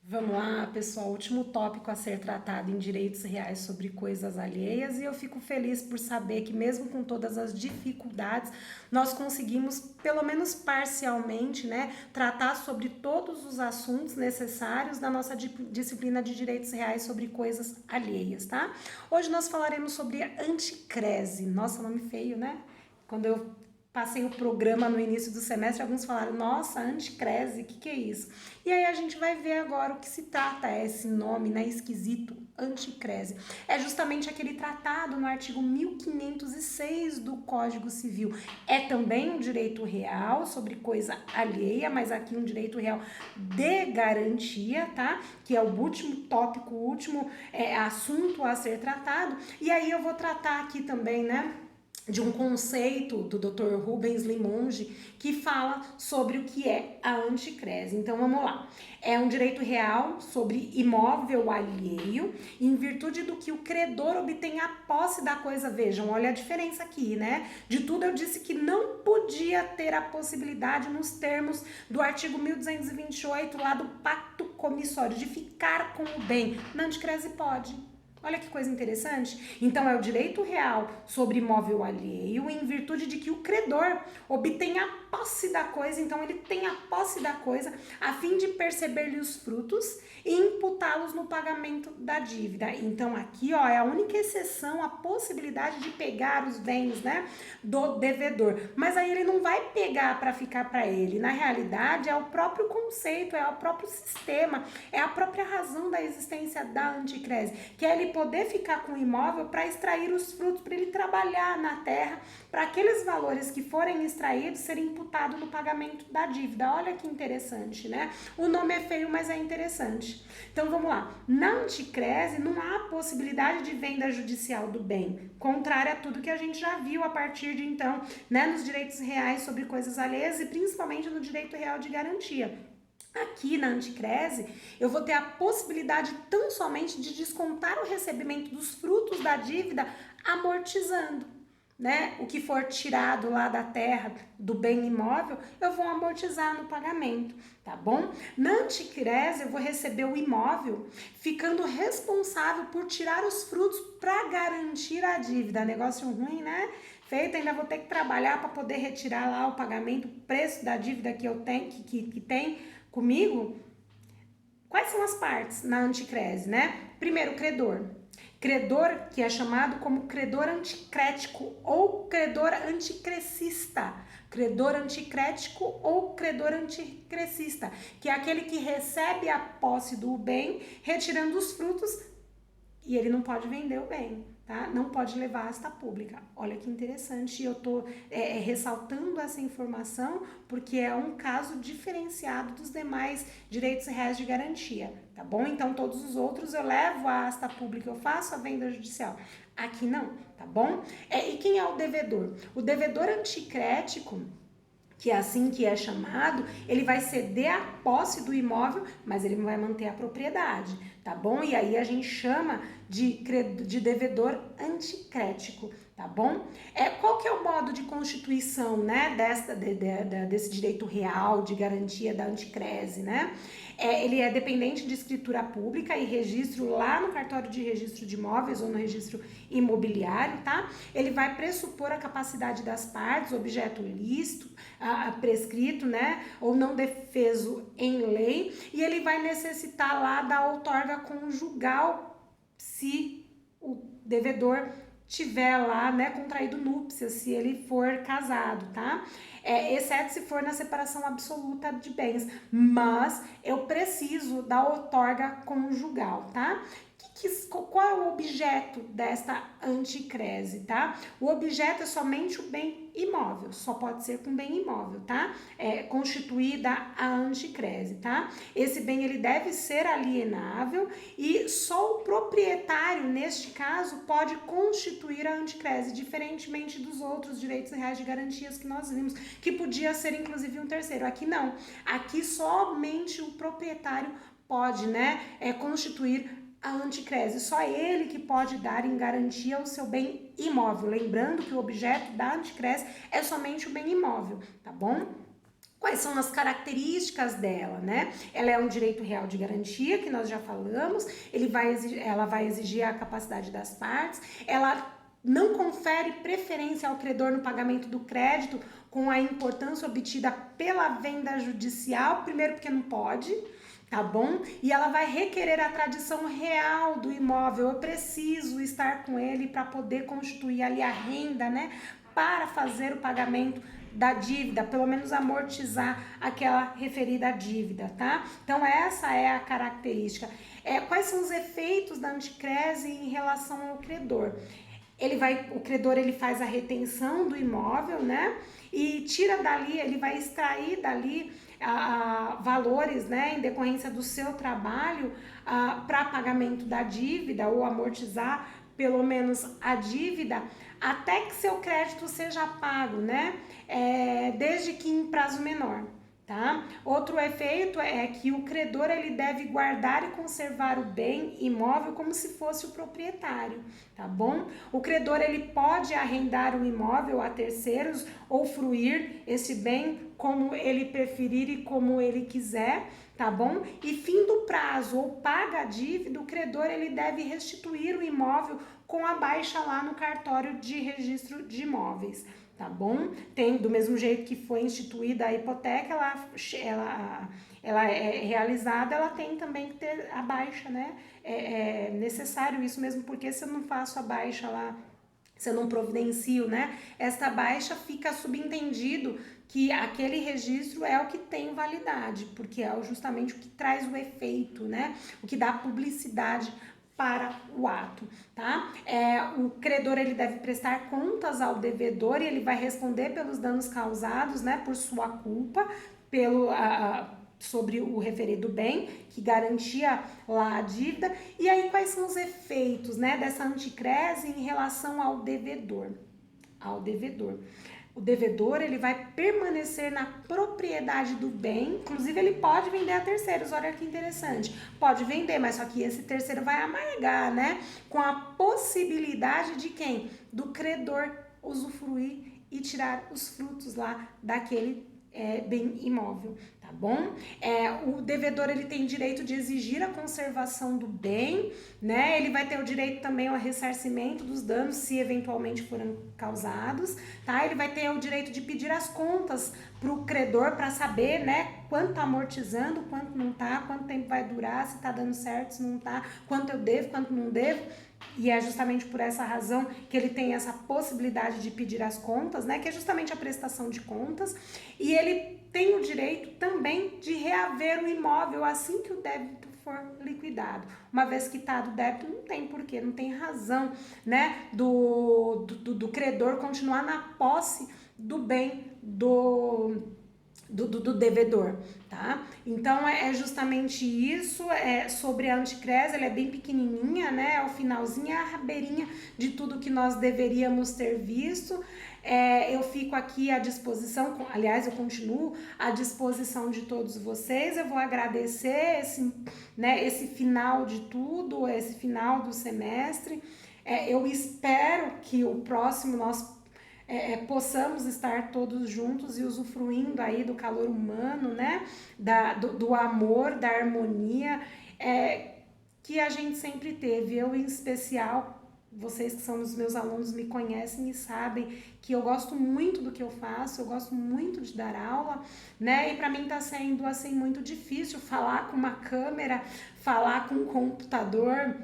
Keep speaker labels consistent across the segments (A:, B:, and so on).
A: Vamos lá, pessoal. Último tópico a ser tratado em direitos reais sobre coisas alheias, e eu fico feliz por saber que, mesmo com todas as dificuldades, nós conseguimos, pelo menos parcialmente, né, tratar sobre todos os assuntos necessários da nossa disciplina de direitos reais sobre coisas alheias, tá? Hoje nós falaremos sobre anticrese. Nossa, nome feio, né? Quando eu passei o programa no início do semestre, alguns falaram, nossa, anticrese, o que é isso? E aí a gente vai ver agora o que se trata esse nome, né, esquisito, anticrese. É justamente aquele tratado no artigo 1506 do Código Civil. É também um direito real sobre coisa alheia, mas aqui um direito real de garantia, tá? Que é o último tópico, o último assunto a ser tratado. E aí eu vou tratar aqui também, né, de um conceito do Dr. Rubens Limonge que fala sobre o que é a anticrese. Então vamos lá. É um direito real sobre imóvel alheio, em virtude do que o credor obtém a posse da coisa. Vejam, olha a diferença aqui, né? De tudo eu disse que não podia ter a possibilidade, nos termos do artigo 1228 lá do pacto comissório, de ficar com o bem. Na anticrese pode. Olha que coisa interessante. Então, é o direito real sobre imóvel alheio em virtude de que o credor obtém a posse da coisa, então ele tem a posse da coisa a fim de perceber-lhe os frutos e imputá-los no pagamento da dívida. Então, aqui, ó, é a única exceção, a possibilidade de pegar os bens, né, do devedor. Mas aí ele não vai pegar para ficar para ele. Na realidade, é o próprio conceito, é o próprio sistema, é a própria razão da existência da anticrese, que é ele poder ficar com o imóvel para extrair os frutos, para ele trabalhar na terra, para aqueles valores que forem extraídos serem imputados no pagamento da dívida. Olha que interessante, né? O nome é feio, mas é interessante. Então vamos lá. Na anticrese não há possibilidade de venda judicial do bem, contrário a tudo que a gente já viu a partir de então, né, nos direitos reais sobre coisas alheias e principalmente no direito real de garantia. Aqui na anticrese, eu vou ter a possibilidade tão somente de descontar o recebimento dos frutos da dívida amortizando, né? O que for tirado lá da terra, do bem imóvel, eu vou amortizar no pagamento, tá bom? Na anticrese, eu vou receber o imóvel ficando responsável por tirar os frutos para garantir a dívida. Negócio ruim, né? Feito, ainda vou ter que trabalhar para poder retirar lá o pagamento, o preço da dívida que eu tenho, que tem comigo. Quais são as partes na anticrese, né? Primeiro, credor. Credor que é chamado como credor anticrético ou credor anticrecista. Credor anticrético ou credor anticrecista, que é aquele que recebe a posse do bem, retirando os frutos, e ele não pode vender o bem, tá? Não pode levar à asta pública. Olha que interessante, eu tô ressaltando essa informação porque é um caso diferenciado dos demais direitos reais de garantia, tá bom? Então, todos os outros eu levo à asta pública, eu faço a venda judicial. Aqui não, tá bom? E quem é o devedor? O devedor anticrético, que é assim que é chamado, ele vai ceder a posse do imóvel, mas ele não vai manter a propriedade, tá bom? E aí a gente chama de devedor anticrético, tá bom? Qual que é o modo de constituição, né, desse direito real de garantia da anticrese, né? Ele é dependente de escritura pública e registro lá no cartório de registro de imóveis ou no registro imobiliário, tá? Ele vai pressupor a capacidade das partes, objeto lícito, prescrito, né, ou não defeso em lei, e ele vai necessitar lá da outorga conjugal se o devedor tiver lá, né, contraído núpcias, se ele for casado, tá? Exceto se for na separação absoluta de bens, mas eu preciso da outorga conjugal, tá? Qual é o objeto desta anticrese, tá? O objeto é somente o bem imóvel, só pode ser com bem imóvel, tá? Constituída a anticrese, tá? Esse bem, ele deve ser alienável e só o proprietário, neste caso, pode constituir a anticrese, diferentemente dos outros direitos reais de garantias que nós vimos, que podia ser inclusive um terceiro. Aqui não, aqui somente o proprietário pode, né, constituir a anticrese. Só ele que pode dar em garantia o seu bem imóvel. Lembrando que o objeto da anticrese é somente o bem imóvel, tá bom? Quais são as características dela, né? Ela é um direito real de garantia, que nós já falamos, ela vai exigir a capacidade das partes, ela não confere preferência ao credor no pagamento do crédito com a importância obtida pela venda judicial, primeiro porque não pode, tá bom? E ela vai requerer a tradição real do imóvel, eu preciso estar com ele para poder constituir ali a renda, né? Para fazer o pagamento da dívida, pelo menos amortizar aquela referida dívida, tá? Então essa é a característica. Quais são os efeitos da anticrese em relação ao credor? O credor ele faz a retenção do imóvel, né? E tira dali, ele vai extrair dali valores, né, em decorrência do seu trabalho para pagamento da dívida ou amortizar pelo menos a dívida até que seu crédito seja pago, né? Desde que em prazo menor. Tá? Outro efeito é que o credor ele deve guardar e conservar o bem imóvel como se fosse o proprietário, tá bom? O credor ele pode arrendar o imóvel a terceiros ou fruir esse bem como ele preferir e como ele quiser, tá bom? E fim do prazo ou paga a dívida, o credor ele deve restituir o imóvel com a baixa lá no cartório de registro de imóveis. Tá bom? Tem, do mesmo jeito que foi instituída a hipoteca, ela é realizada, ela tem também que ter a baixa, né? É necessário isso mesmo, porque se eu não faço a baixa lá, se eu não providencio, né? Esta baixa fica subentendido que aquele registro é o que tem validade, porque é justamente o que traz o efeito, né? O que dá publicidade para o ato, tá? O credor ele deve prestar contas ao devedor e ele vai responder pelos danos causados, né, por sua culpa, sobre o referido bem, que garantia lá a dívida. E aí quais são os efeitos, né, dessa anticrese em relação ao devedor? O devedor ele vai permanecer na propriedade do bem, inclusive ele pode vender a terceiros, olha que interessante, pode vender, mas só que esse terceiro vai amargar, né? Com a possibilidade de quem? Do credor usufruir e tirar os frutos lá daquele bem imóvel, tá bom? O devedor ele tem direito de exigir a conservação do bem, né? Ele vai ter o direito também ao ressarcimento dos danos se eventualmente forem causados, tá? Ele vai ter o direito de pedir as contas para o credor para saber, né? Quanto tá amortizando, quanto não tá, quanto tempo vai durar, se tá dando certo, se não tá, quanto eu devo, quanto não devo. E é justamente por essa razão que ele tem essa possibilidade de pedir as contas, né? Que é justamente a prestação de contas. E ele tem o direito também de reaver o imóvel assim que o débito for liquidado. Uma vez quitado o débito, não tem porquê, não tem razão, né? Do credor continuar na posse do bem do devedor, tá? Então é justamente isso, sobre a anticrese, ela é bem pequenininha, né? É o finalzinho, é a rabeirinha de tudo que nós deveríamos ter visto. Eu fico aqui à disposição, aliás, eu continuo à disposição de todos vocês. Eu vou agradecer esse final de tudo, esse final do semestre. Eu espero que o próximo nós possamos estar todos juntos e usufruindo aí do calor humano, né? Do amor, da harmonia que a gente sempre teve. Eu, em especial, vocês que são os meus alunos me conhecem e sabem que eu gosto muito do que eu faço, eu gosto muito de dar aula, né? E para mim tá sendo assim muito difícil falar com uma câmera, falar com um computador,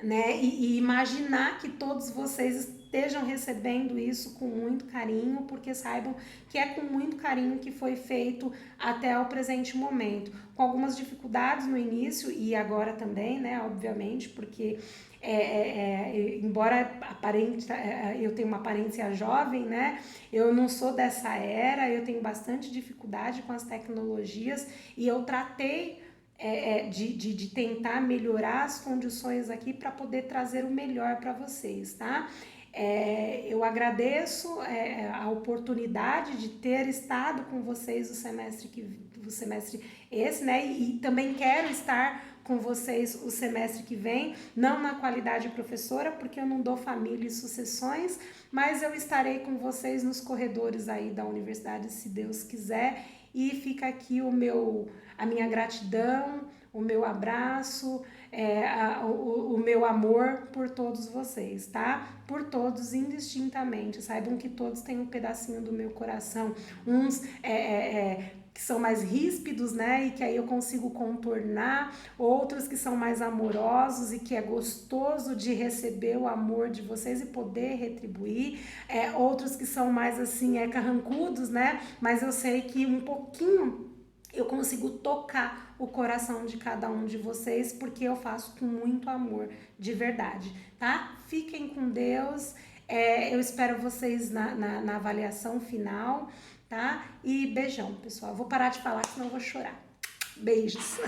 A: né? E imaginar que todos vocês estejam recebendo isso com muito carinho, porque saibam que é com muito carinho que foi feito até o presente momento, com algumas dificuldades no início e agora também, né, obviamente, porque embora eu tenha uma aparência jovem, né, eu não sou dessa era, eu tenho bastante dificuldade com as tecnologias e eu tratei de tentar melhorar as condições aqui para poder trazer o melhor para vocês, tá? Eu agradeço a oportunidade de ter estado com vocês o semestre esse, né? E também quero estar com vocês o semestre que vem, não na qualidade de professora, porque eu não dou família e sucessões, mas eu estarei com vocês nos corredores aí da universidade, se Deus quiser, e fica aqui a minha gratidão, o meu abraço, o meu amor por todos vocês, tá? Por todos indistintamente. Saibam que todos têm um pedacinho do meu coração. Uns que são mais ríspidos, né? E que aí eu consigo contornar. Outros que são mais amorosos e que é gostoso de receber o amor de vocês e poder retribuir. Outros que são mais assim, carrancudos, né? Mas eu sei que um pouquinho eu consigo tocar o coração de cada um de vocês, porque eu faço com muito amor, de verdade, tá? Fiquem com Deus, eu espero vocês na avaliação final, tá? E beijão, pessoal. Vou parar de falar, senão eu vou chorar. Beijos!